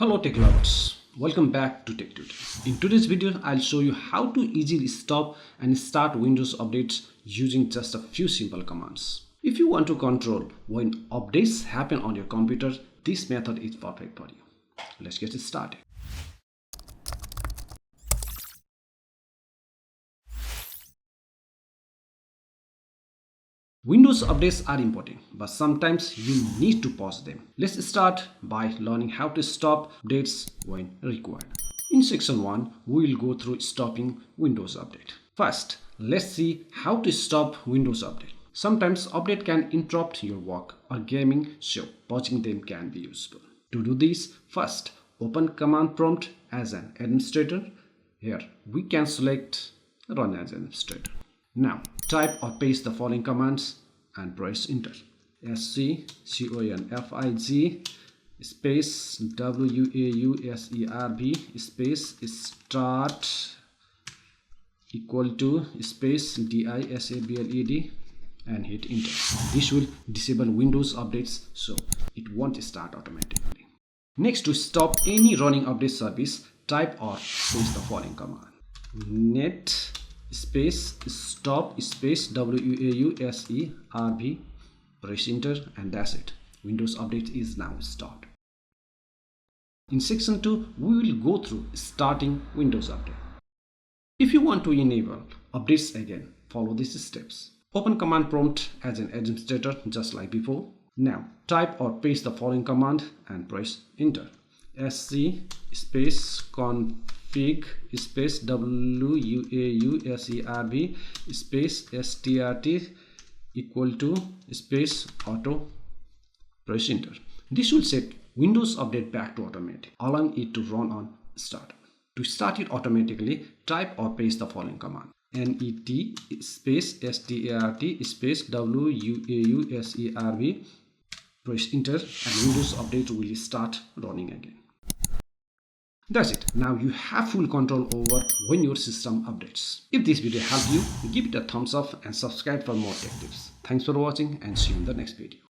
Hello tech lovers, welcome back to Tech Tutor. In today's video, I'll show you how to easily stop and start Windows updates using just a few simple commands. If you want to control when updates happen on your computer, this method is perfect for you. Let's get started. Windows updates are important, but sometimes you need to pause them. Let's start by learning how to stop updates when required. In section 1, we will go through stopping Windows update. First, let's see how to stop Windows update. Sometimes update can interrupt your work or gaming, so pausing them can be useful. To do this, first open command prompt as an administrator. Here we can select run as administrator. Now type or paste the following commands and press enter. sconfig space wuauserv space start equal to space disabled and hit enter. This will disable Windows updates so it won't start automatically. Next, to stop any running update service, type or paste the following command. Net space stop space wuauserv, press enter, and that's it. Windows update is now stopped. In section 2, we will go through starting Windows update. If you want to enable updates again, follow these steps. Open command prompt as an administrator just like before. Now type or paste the following command and press enter. sc space config space wuauserv space strt equal to space auto, press enter. This will set Windows update back to automatic, allowing it to run on start. To start it automatically, type or paste the following command. net space start space wuauserv, press enter, and Windows update will start running again. That's it. Now you have full control over when your system updates. If this video helped you, give it a thumbs up and subscribe for more tech tips. Thanks for watching and see you in the next video.